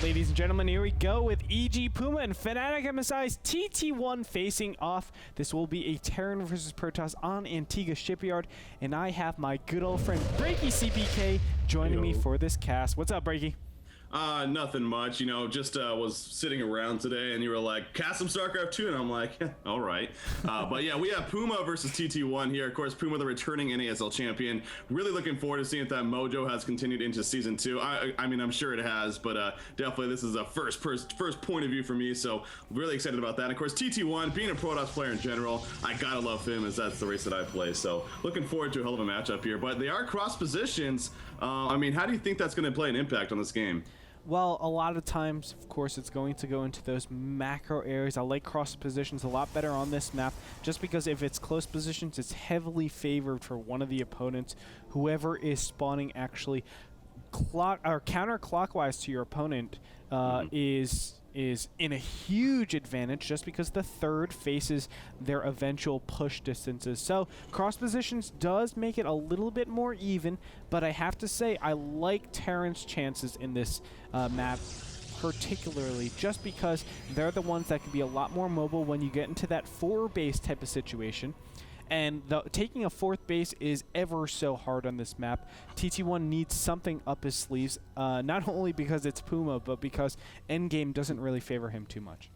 ladies and gentlemen, here we go with EG Puma and Fnatic MSI's TT1 facing off. This will be a Terran versus Protoss on Antiga Shipyard, and I have my good old friend Breaky CPK joining me for this cast. What's up, Breaky? Nothing much, you know, just was sitting around today and you were like, cast some StarCraft 2, and I'm like, all right. But yeah, we have Puma versus TT1 here. Of course, Puma, the returning NASL champion. Really looking forward to seeing if that mojo has continued into Season 2. I mean, I'm sure it has, but definitely this is a first point of view for me, so really excited about that. And of course, TT1, being a Protoss player in general, I gotta love him as that's the race that I play, so looking forward to a hell of a matchup here. But they are cross positions. I mean, how do you think that's going to play an impact on this game? Well, a lot of times, of course, it's going to go into those macro areas. I like cross positions a lot better on this map, just because if it's close positions, it's heavily favored for one of the opponents. Whoever is spawning actually counterclockwise to your opponent is in a huge advantage, just because the third faces their eventual push distances. So cross positions does make it a little bit more even, but I have to say I like Terran's chances in this map, particularly just because they're the ones that can be a lot more mobile when you get into that 4-base type of situation. And taking a 4th base is ever so hard on this map. TT1 needs something up his sleeves, not only because it's Puma, but because endgame doesn't really favor him too much.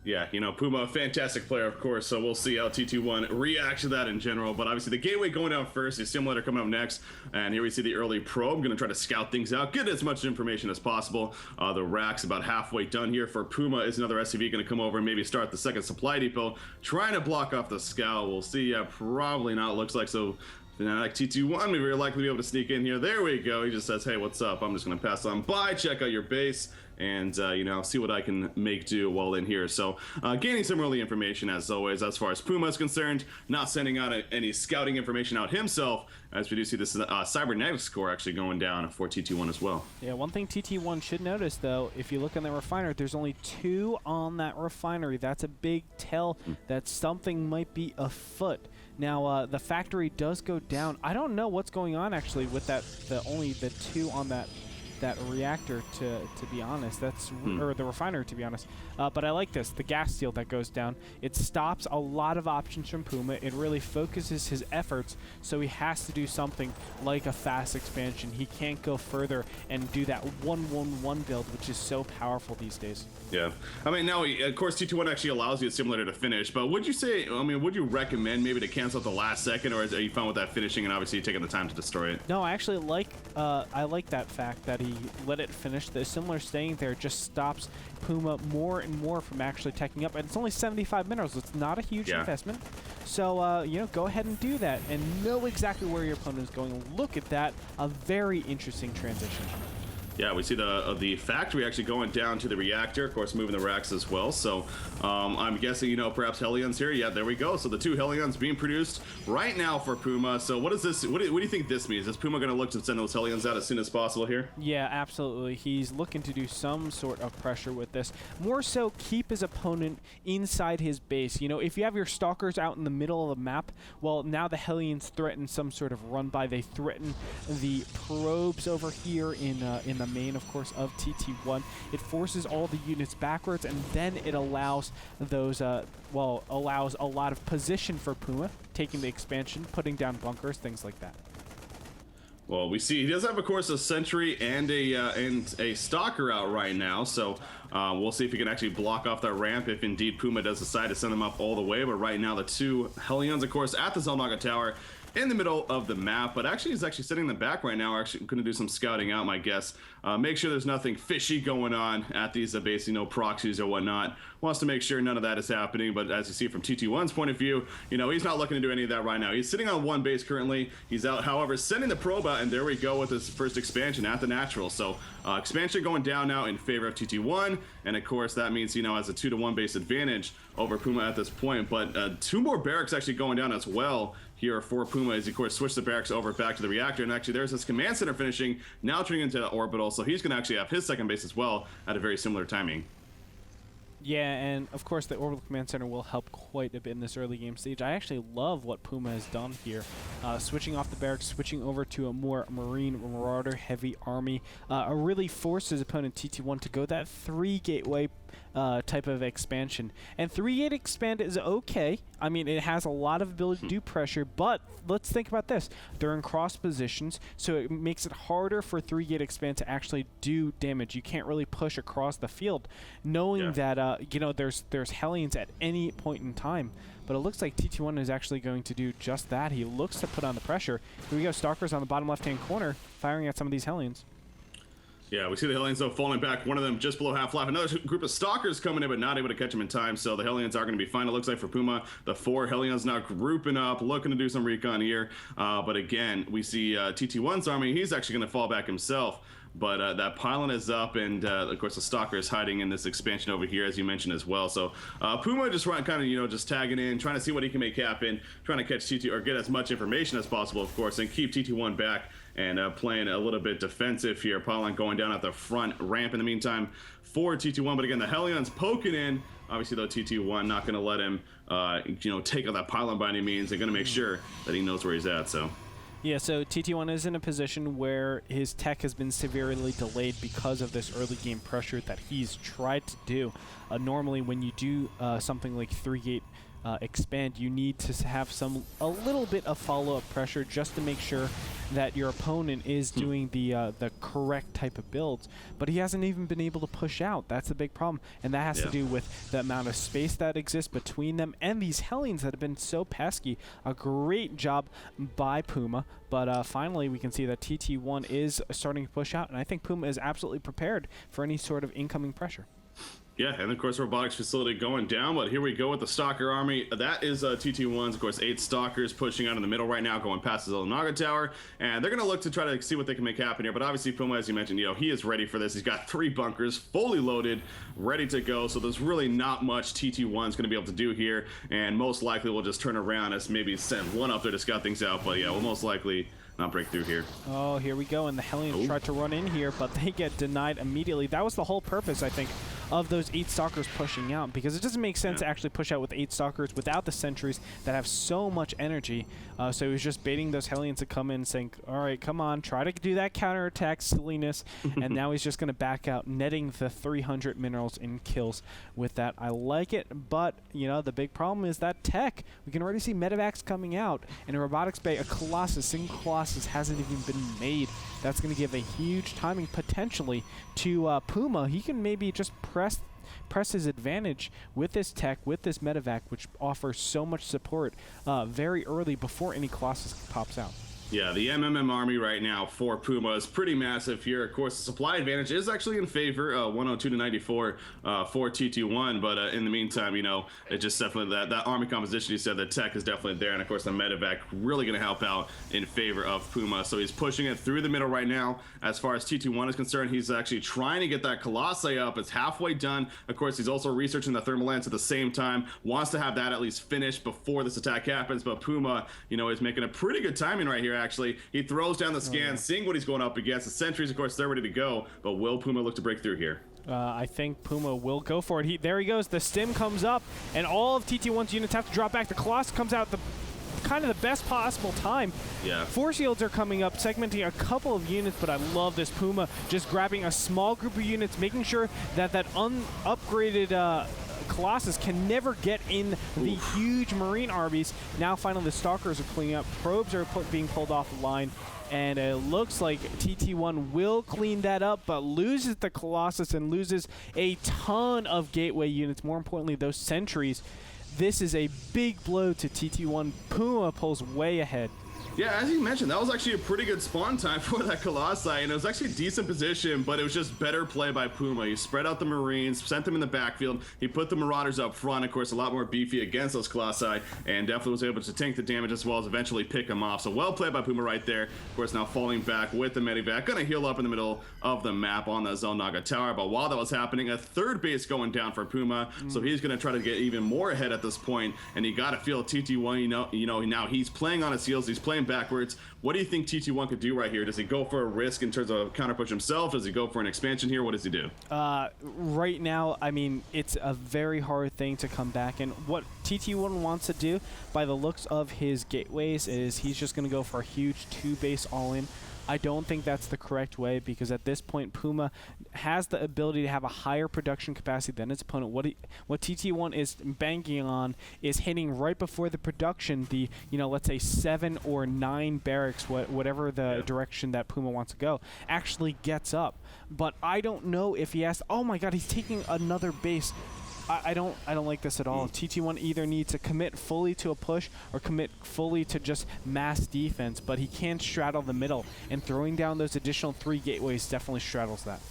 Yeah, you know, Puma, a fantastic player, of course, so we'll see how TT1 reacts to that in general. But obviously, the gateway going down first, the simulator coming up next, and here we see the early probe. Going to try to scout things out, get as much information as possible. The rack's about halfway done here for Puma. Is another SCV going to come over and maybe start the second supply depot, trying to block off the scout? We'll see. Yeah, probably not. Looks like so. Fnatic TT1 may very likely be able to sneak in here. There we go. He just says, hey, what's up? I'm just going to pass on by, check out your base, and, you know, see what I can make do while in here. So, gaining some early information, as always, as far as Puma is concerned. Not sending out any scouting information out himself, as we do see this cybernetic score actually going down for TT1 as well. Yeah, one thing TT1 should notice, though, if you look on the refinery, there's only 2 on that refinery. That's a big tell that something might be afoot. Now, the factory does go down. I don't know what's going on, actually, with only the 2 on that reactor, to be honest. That's or the refinery, to be honest. But I like this, the gas seal that goes down. It stops a lot of options from Puma. It really focuses his efforts, so he has to do something like a fast expansion. He can't go further and do that 1-1-1 build, which is so powerful these days. Yeah, I mean, now, of course, TT1 actually allows you a simulator to finish, but would you say, I mean, would you recommend maybe to cancel at the last second, or are you fine with that finishing and obviously taking the time to destroy it? No, I actually like that fact that he let it finish. The similar staying there just stops Puma more and more from actually teching up, and it's only 75 minerals. It's not a huge investment. So, you know, go ahead and do that and know exactly where your opponent is going. Look at that, a very interesting transition. Yeah, we see the factory actually going down to the reactor, of course, moving the racks as well. So I'm guessing, you know, perhaps Helion's here. Yeah, there we go. So the 2 Helions being produced right now for Puma. So what is this? What do you think this means? Is Puma going to look to send those Helions out as soon as possible here? Yeah, absolutely. He's looking to do some sort of pressure with this. More so, keep his opponent inside his base. You know, if you have your stalkers out in the middle of the map, well, now the Helions threaten some sort of run by. They threaten the probes over here in the main, of course, of TT1. It forces all the units backwards, and then it allows those, allows a lot of position for Puma, taking the expansion, putting down bunkers, things like that. Well, we see he does have, of course, a sentry and a stalker out right now, so we'll see if he can actually block off that ramp if indeed Puma does decide to send them up all the way. But right now, the 2 Hellions, of course, at the Zelnaga Tower in the middle of the map, but actually he's actually sitting in the back right now. Actually going to do some scouting out, my guess. Make sure there's nothing fishy going on at these base, you know, proxies or whatnot. Wants to make sure none of that is happening, but as you see from TT1's point of view, you know, he's not looking to do any of that right now. He's sitting on 1 base currently. He's out, however, sending the probe out, and there we go with his first expansion at the natural. So expansion going down now in favor of TT1, and of course that means, you know, has a 2-to-1 base advantage over Puma at this point, but 2 more barracks actually going down as well here for Puma, as he, of course, switched the barracks over back to the reactor, and actually there's his command center finishing, now turning into orbital, so he's going to actually have his second base as well at a very similar timing. Yeah, and of course the Orbital Command Center will help quite a bit in this early game stage. I actually love what Puma has done here. Switching off the barracks, switching over to a more Marine Marauder heavy army. Really forces his opponent TT1 to go that 3 gateway type of expansion. And 3-gate expand is okay. I mean, it has a lot of ability to do pressure, but let's think about this. They're in cross positions, so it makes it harder for 3-gate expand to actually do damage. You can't really push across the field, knowing that you know, there's Hellions at any point in time. But it looks like TT1 is actually going to do just that. He looks to put on the pressure. Here we go, Stalkers on the bottom left-hand corner, firing at some of these Hellions. Yeah, we see the Hellions, though, falling back. One of them just below half life. Another group of Stalkers coming in, but not able to catch them in time. So the Hellions are going to be fine, it looks like, for Puma. The 4 Hellions now grouping up, looking to do some recon here. But again, we see TT1's army. He's actually going to fall back himself. But that pylon is up, and of course the Stalker is hiding in this expansion over here, as you mentioned as well. So Puma just kind of, you know, just tagging in, trying to see what he can make happen, trying to catch TT, or get as much information as possible, of course, and keep TT1 back, and playing a little bit defensive here. Pylon going down at the front ramp in the meantime for TT1, but again, the Hellions poking in. Obviously, though, TT1 not going to let him, you know, take on that pylon by any means. They're going to make sure that he knows where he's at. So. Yeah, so TT1 is in a position where his tech has been severely delayed because of this early game pressure that he's tried to do. Normally, when you do something like 3-gate expand, you need to have a little bit of follow-up pressure just to make sure that your opponent is doing the correct type of builds. But he hasn't even been able to push out. That's the big problem, and that has to do with the amount of space that exists between them and these Hellions that have been so pesky. A great job by Puma, but finally we can see that TT1 is starting to push out, and I think Puma is absolutely prepared for any sort of incoming pressure. Yeah, and of course robotics facility going down, but here we go with the Stalker army. That is TT1's, of course, 8 Stalkers pushing out in the middle right now, going past the Naga Tower, and they're going to look to try to see what they can make happen here. But obviously Puma, as you mentioned, you know, he is ready for this. He's got 3 bunkers fully loaded, ready to go, so there's really not much TT1's going to be able to do here, and most likely we'll just turn around as maybe send one up there to scout things out, but yeah, we'll most likely not break through here. Oh, here we go, and the Hellions tried to run in here, but they get denied immediately. That was the whole purpose, I think, of those 8 Stalkers pushing out, because it doesn't make sense to actually push out with 8 Stalkers without the sentries that have so much energy. So he was just baiting those Hellions to come in, saying, all right, come on, try to do that counterattack silliness, and now he's just going to back out, netting the 300 minerals in kills with that. I like it, but, you know, the big problem is that tech. We can already see medevacs coming out. In a robotics bay, a Colossus, single Colossus hasn't even been made. That's going to give a huge timing potentially to Puma. He can maybe just press his advantage with this tech, with this medevac, which offers so much support very early before any Colossus pops out. Yeah, the MMM army right now for Puma is pretty massive here. Of course, the supply advantage is actually in favor, 102 to 94 for TT1. But in the meantime, you know, it just definitely that army composition, you said, the tech is definitely there. And of course, the medevac really going to help out in favor of Puma. So he's pushing it through the middle right now. As far as TT1 is concerned, he's actually trying to get that Colossi up. It's halfway done. Of course, he's also researching the thermal lance at the same time. Wants to have that at least finished before this attack happens. But Puma, you know, is making a pretty good timing right here. Actually, he throws down the scan, seeing what he's going up against. The sentries, of course, they're ready to go, but will Puma look to break through here? I think Puma will go for it. There he goes. The stim comes up, and all of TT1's units have to drop back. The Colossus comes out the kind of the best possible time. Yeah. Force shields are coming up, segmenting a couple of units, but I love this Puma just grabbing a small group of units, making sure that upgraded Colossus can never get in the huge Marine armies. Now finally the Stalkers are cleaning up. Probes are being pulled off the line. And it looks like TT1 will clean that up, but loses the Colossus and loses a ton of gateway units. More importantly, those sentries. This is a big blow to TT1. Puma pulls way ahead. Yeah, as you mentioned, that was actually a pretty good spawn time for that Colossi, and it was actually a decent position, but it was just better play by Puma. He spread out the Marines, sent them in the backfield, he put the Marauders up front, of course, a lot more beefy against those Colossi, and definitely was able to tank the damage as well as eventually pick them off. So well played by Puma right there. Of course, now falling back with the medevac, gonna heal up in the middle of the map on the Zone Naga Tower, but while that was happening, a third base going down for Puma, so he's gonna try to get even more ahead at this point, and you gotta feel TT1, you know, now he's playing on his heels, he's playing playing backwards. What do you think TT1 could do right here? Does he go for a risk in terms of counter push himself? Does he go for an expansion here? What does he do? Right now, I mean, it's a very hard thing to come back. And what TT1 wants to do, by the looks of his gateways, is he's just going to go for a huge 2-base all-in. I don't think that's the correct way, because at this point Puma has the ability to have a higher production capacity than its opponent. What TT1 is banking on is hitting right before the production, the, you know, let's say 7 or 9 barracks, whatever the direction that Puma wants to go, actually gets up. But I don't know if he has, oh my god, he's taking another base. I don't like this at all. TT1 either needs to commit fully to a push or commit fully to just mass defense, but he can't straddle the middle, and throwing down those additional 3 gateways definitely straddles that.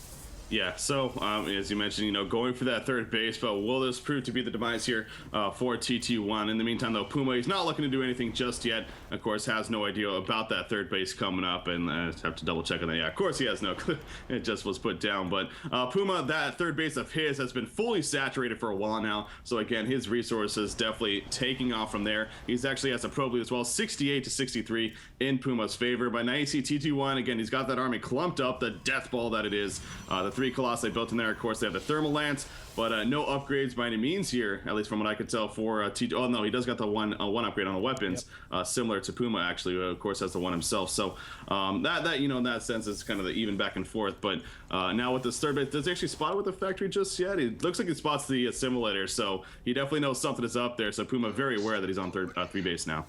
Yeah, so as you mentioned, you know, going for that third base, but will this prove to be the demise here for TT1? In the meantime, though, Puma, he's not looking to do anything just yet. Of course, has no idea about that third base coming up, and I have to double check on that. Yeah, of course he has no clue. It just was put down. But Puma, that third base of his has been fully saturated for a while now. So again, his resources definitely taking off from there. He's actually has a pro bleed as well, 68 to 63 in Puma's favor. But now you see TT1 again. He's got that army clumped up, the death ball that it is. The 3 Colossi built in there. Of course, they have the thermal lance, but no upgrades by any means here, at least from what I could tell for TT. Oh no, he does got the one upgrade on the weapons, similar to Puma actually. Of course, has the one himself. So that you know, in that sense, is kind of the even back and forth. But now with this third base, does he actually spot it with the factory just yet? It looks like he spots the assimilator, so he definitely knows something is up there. So Puma very aware that he's on 3 base now.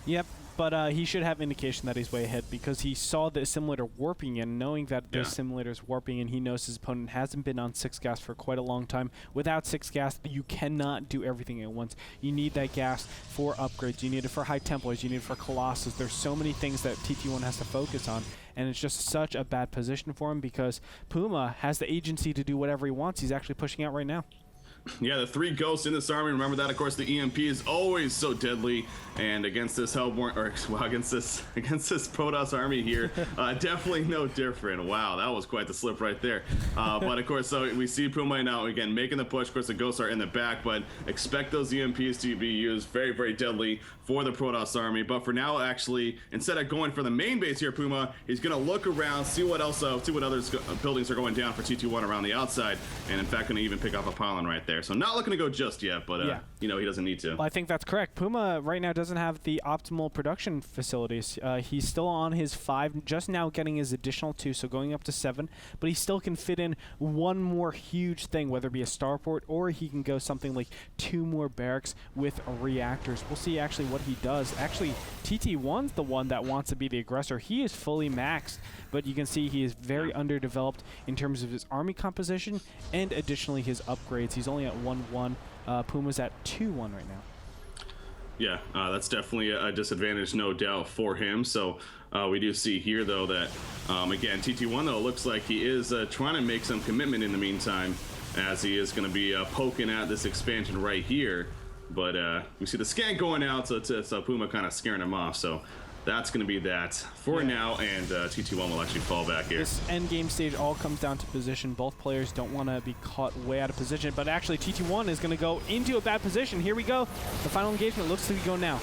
Yep. But he should have indication that he's way ahead, because he saw the assimilator warping in. Knowing that the assimilator is warping in, he knows his opponent hasn't been on 6 gas for quite a long time. Without 6 gas, you cannot do everything at once. You need that gas for upgrades. You need it for High Templars. You need it for Colossus. There's so many things that TT1 has to focus on, and it's just such a bad position for him, because Puma has the agency to do whatever he wants. He's actually pushing out right now. Yeah, the 3 ghosts in this army. Remember that, of course, the EMP is always so deadly, and against this Hellborn, or well, against this Protoss army here, definitely no different. Wow, that was quite the slip right there. But of course, so we see Puma now again making the push. Of course, the ghosts are in the back, but expect those EMPs to be used very, very deadly for the Protoss army. But for now, actually, instead of going for the main base here, Puma, he's gonna look around, see what else, see what other buildings are going down for TT1 around the outside, and in fact, gonna even pick up a pylon right there. So not looking to go just yet, but you know, he doesn't need to. Well, I think that's correct. Puma right now doesn't have the optimal production facilities. He's still on his 5, just now getting his additional 2, so going up to 7, but he still can fit in one more huge thing, whether it be a starport, or he can go something like 2 more barracks with reactors. We'll see actually what he does. Actually, TT1's the one that wants to be the aggressor. He is fully maxed, but you can see he is very underdeveloped in terms of his army composition and additionally his upgrades. He's only at 1-1. Puma's at 2-1 right now. Yeah, that's definitely a disadvantage, no doubt, for him. So we do see here, though, that, again, TT1, though, looks like he is trying to make some commitment in the meantime, as he is going to be poking at this expansion right here. But we see the scan going out, so Puma kind of scaring him off. So that's going to be that for now, and TT1 will actually fall back here. This end game stage all comes down to position. Both players don't want to be caught way out of position, but actually TT1 is going to go into a bad position. Here we go. The final engagement looks to be going now.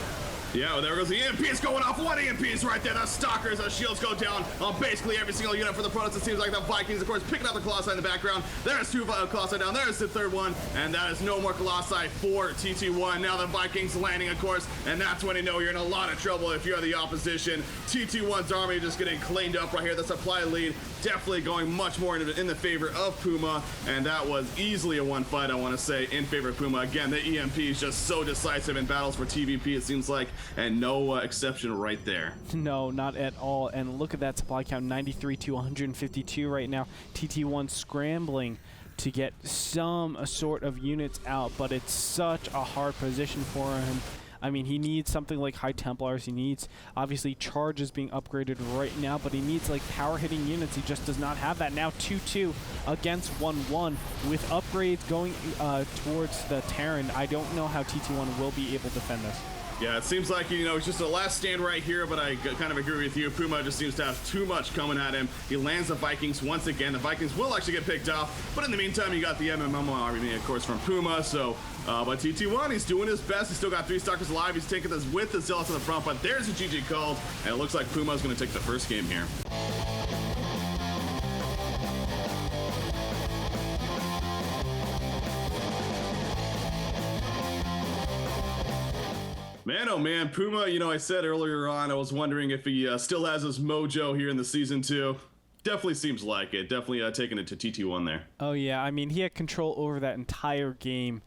Yeah, well, there goes the EMPs going off. What EMPs right there? The Stalkers, the shields go down on basically every single unit for the Protoss. It seems like the Vikings, of course, picking up the Colossi in the background. There's 2 Colossi down. There's the 3rd one, and that is no more Colossi for TT1. Now the Vikings landing, of course, and that's when you know you're in a lot of trouble if you're the opposition. TT1's army just getting cleaned up right here. The supply lead definitely going much more in the favor of Puma, and that was easily a 1 fight, I want to say, in favor of Puma. Again, the EMP is just so decisive in battles for TVP, it seems like, and no exception right there. No, not at all. And look at that supply count, 93 to 152 right now. TT1 scrambling to get some sort of units out, but it's such a hard position for him. I mean, he needs something like High Templars. He needs, obviously, charges being upgraded right now, but he needs, like, power-hitting units. He just does not have that. Now 2-2 against 1-1 with upgrades going towards the Terran. I don't know how TT1 will be able to defend this. Yeah, it seems like, it's just a last stand right here, but I kind of agree with you. Puma just seems to have too much coming at him. He lands the Vikings once again. The Vikings will actually get picked off, but in the meantime, you got the MMM army, of course, from Puma. So, but TT1, he's doing his best. He's still got 3 Stalkers alive. He's taking this with the Zealots in the front, but there's a GG called, and it looks like Puma's going to take the first game here. Man, oh man, Puma, I said earlier on, I was wondering if he still has his mojo here in the Season 2. Definitely seems like it. Definitely taking it to TT1 there. Oh, yeah. I mean, he had control over that entire game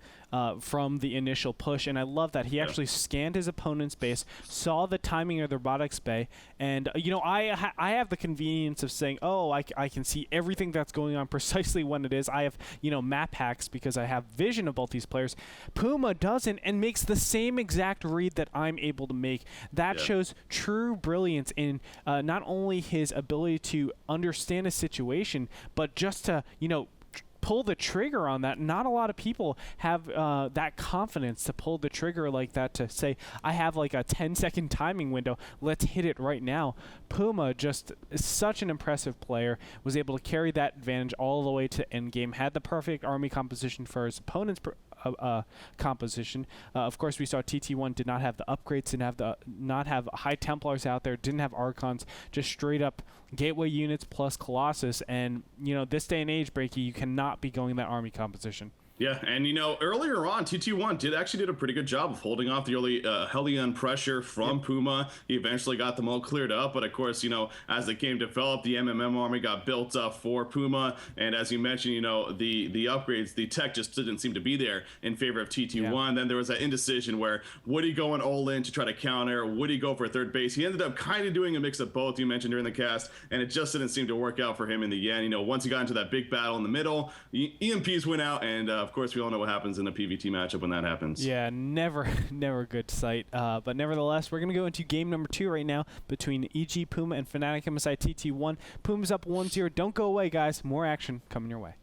from the initial push, and I love that. He actually scanned his opponent's base, saw the timing of the robotics bay, and, I have the convenience of saying, oh, I can see everything that's going on precisely when it is. I have, map hacks because I have vision of both these players. Puma doesn't and makes the same exact read that I'm able to make. That shows true brilliance in not only his ability to understand a situation, but just to, pull the trigger on that. Not a lot of people have that confidence to pull the trigger like that, to say, I have like a 10-second timing window, let's hit it right now. Puma just is such an impressive player, was able to carry that advantage all the way to endgame, had the perfect army composition for his opponent's composition. Of course, we saw TT1 did not have the upgrades, not have High Templars out there, didn't have Archons, just straight up gateway units plus Colossus. And this day and age, Breaky, you cannot be going that army composition. Yeah, and earlier on, TT1 did a pretty good job of holding off the early Hellion pressure from Puma. He eventually got them all cleared up, but of course, as the game developed, the MMM army got built up for Puma, and as you mentioned, the upgrades, the tech just didn't seem to be there in favor of TT1. Then there was that indecision where would he go all in to try to counter, would he go for a third base? He ended up kind of doing a mix of both, you mentioned during the cast, and it just didn't seem to work out for him in the end. Once he got into that big battle in the middle, EMPs went out, and of course, we all know what happens in a PvT matchup when that happens. Yeah, never a good sight. But nevertheless, we're going to go into game number 2 right now between EG Puma and Fnatic MSI TT1. Puma's up 1-0. Don't go away, guys. More action coming your way.